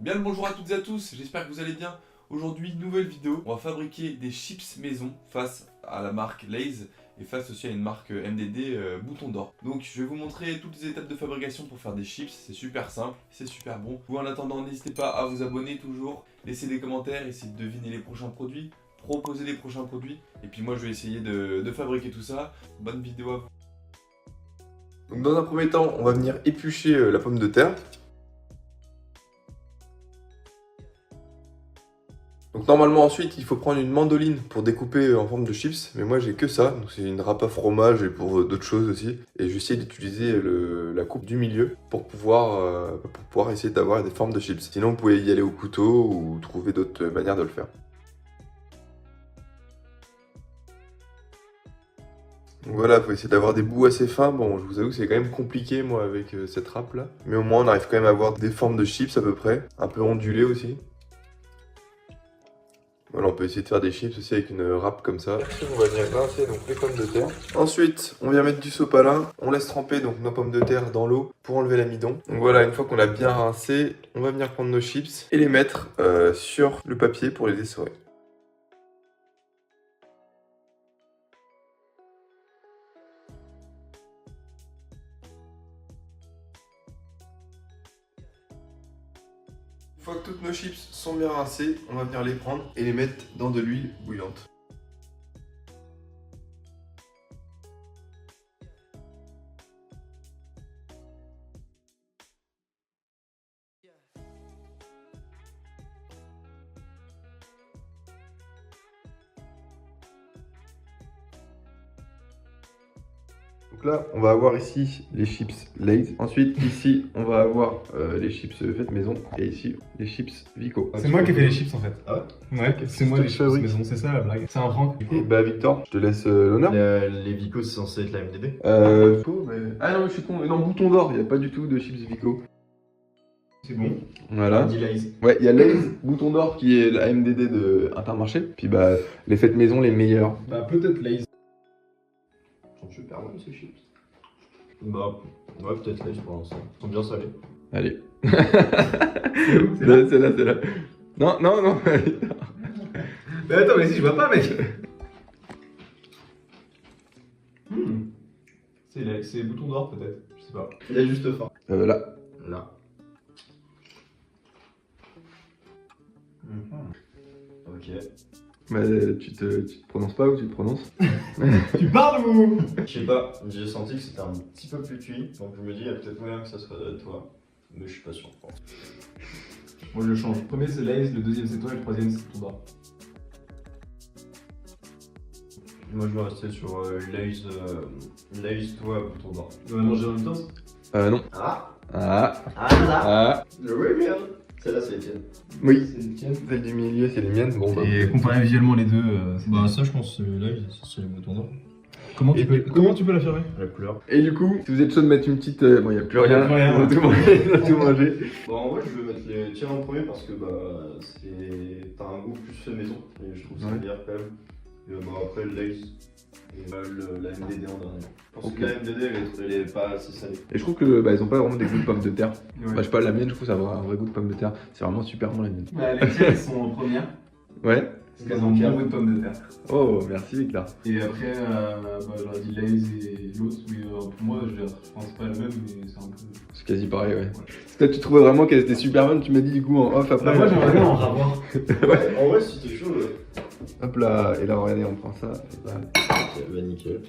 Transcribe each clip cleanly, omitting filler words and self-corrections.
Bien le bonjour à toutes et à tous, j'espère que vous allez bien. Aujourd'hui, nouvelle vidéo, on va fabriquer des chips maison face à la marque Lay's et face aussi à une marque MDD Bouton d'Or. Donc je vais vous montrer toutes les étapes de fabrication pour faire des chips, c'est super simple, c'est super bon. Vous en attendant, n'hésitez pas à vous abonner toujours, laisser des commentaires, essayer de deviner les prochains produits, proposer les prochains produits, et puis moi je vais essayer de fabriquer tout ça. Bonne vidéo à vous. Donc dans un premier temps, on va venir éplucher la pomme de terre. Donc normalement ensuite il faut prendre une mandoline pour découper en forme de chips, mais moi j'ai que ça, donc c'est une râpe à fromage et pour d'autres choses aussi. Et j'essaie d'utiliser la coupe du milieu pour pouvoir essayer d'avoir des formes de chips. Sinon vous pouvez y aller au couteau ou trouver d'autres manières de le faire. Donc voilà, il faut essayer d'avoir des bouts assez fins. Bon, je vous avoue que c'est quand même compliqué moi avec cette râpe là. Mais au moins on arrive quand même à avoir des formes de chips à peu près, un peu ondulées aussi. Voilà, on peut essayer de faire des chips aussi avec une râpe comme ça. On va venir rincer donc les pommes de terre. Ensuite, on vient mettre du sopalin. On laisse tremper donc nos pommes de terre dans l'eau pour enlever l'amidon. Donc voilà, une fois qu'on a bien rincé, on va venir prendre nos chips et les mettre sur le papier pour les essorer. Une fois que toutes nos chips sont bien rincées, on va venir les prendre et les mettre dans de l'huile bouillante. Donc là, on va avoir ici les chips Lay's. Ensuite, ici, on va avoir les chips faites maison. Et ici, les chips Vico. C'est moi qui ai fait les chips en fait. Ah ouais? Ouais, c'est moi les chips maison, c'est ça la blague. C'est un prank. Et bah Victor, je te laisse l'honneur. Les Vico, c'est censé être la MDD. Vico, mais... Ah non, je suis con. Non, Bouton d'Or, il n'y a pas du tout de chips Vico. C'est bon. Voilà. Dit Lay's. Ouais, il y a Lay's, Bouton d'Or qui est la MDD de Intermarché. Puis bah, les faites maison, les meilleures. Bah peut-être Lay's. Ils sont super bons ces chips. Bah, ouais, peut-être Lay's pour l'instant. Ils sont bien salés. Allez. C'est là. C'est là, c'est là. Non, non, non. Mais attends, mais si je vois pas mec. C'est bouton d'or peut-être, je sais pas. Il a juste faim. Là. Là. Ok. Bah, tu te prononces pas ou tu te prononces? Tu parles ou? Je sais pas, j'ai senti que c'était un petit peu plus cuit, donc je me dis, il y a peut-être moyen que ça soit toi. Mais je suis pas sûr. Moi je change. Le premier c'est Lay's, le deuxième c'est toi et le troisième c'est bouton d'or. Moi je vais rester sur Lay's, toi, bouton d'or. On va manger en même temps? Non. Ah Ah. là Ah. Oui, merde. Celle-là, c'est les tiennes. Oui. C'est le tien. Celle du milieu, c'est les miennes. Bon, bah. Et comparer visuellement les deux, c'est Bah, ça, je pense que Lay's, c'est les boutons d'or. Comment Et tu peux l'affirmer? La couleur. Et du coup, si vous êtes chaud de mettre une petite. Bon, il n'y a plus rien. Y a plus rien. On va tout manger. On va tout manger. Bon, en vrai, je vais mettre les tiens en premier parce que bah, t'as un goût plus fait maison. Et je trouve ça Ouais. meilleur quand même. Et bah, après, le Lay's et la MDD en dernier. Parce Ok. que la MDD, elle est pas assez salée. Et je trouve que bah, ils ont pas vraiment des goûts de pommes de terre. Ouais. Bah, je sais pas, la mienne, je trouve ça a un vrai goût de pommes de terre. C'est vraiment super bon la mienne. Bah, les tiennes sont en première, Ouais. parce qu'elles ont bien goût de pommes de terre. Oh, merci Victor. Et après, bah, j'aurais dit Lay's et l'autre, mais pour moi, je pense pas la même, mais c'est un peu. C'est quasi pareil, ouais. Toi, tu trouvais vraiment qu'elle était super bonne, tu m'as dit du coup en off après. Bah, moi, j'aimerais bien en avoir. Ouais, en vrai, si t'es chaud, ouais. Hop là, et là, regardez, on prend ça. Et là. Ok, bah nickel.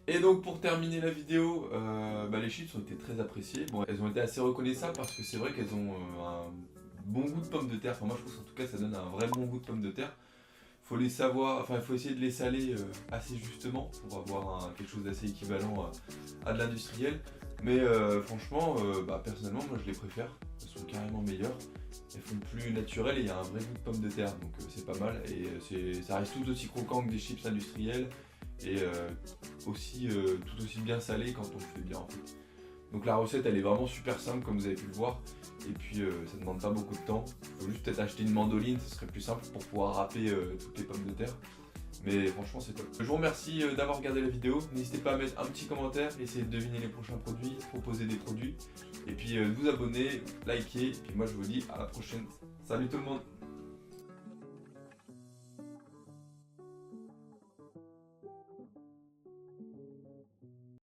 Et donc pour terminer la vidéo, bah, les chips ont été très appréciées. Bon, elles ont été assez reconnaissables parce que c'est vrai qu'elles ont un bon goût de pommes de terre. Enfin, moi je trouve qu'en tout cas ça donne un vrai bon goût de pommes de terre. Faut les savoir, enfin il faut essayer de les saler assez justement pour avoir quelque chose d'assez équivalent à de l'industriel. Mais franchement, bah, personnellement moi je les préfère. Elles sont carrément meilleures. Elles font plus naturelles et il y a un vrai goût de pommes de terre. Donc c'est pas mal et ça reste tout aussi croquant que des chips industriels. Et aussi, tout aussi bien salé quand on le fait bien en fait. Donc la recette elle est vraiment super simple comme vous avez pu le voir. Et puis ça ne demande pas beaucoup de temps. Il faut juste peut-être acheter une mandoline, ce serait plus simple pour pouvoir râper toutes les pommes de terre. Mais franchement c'est top. Je vous remercie d'avoir regardé la vidéo. N'hésitez pas à mettre un petit commentaire, essayer de deviner les prochains produits, proposer des produits. Et puis de vous abonner, liker. Et puis moi je vous dis à la prochaine. Salut tout le monde.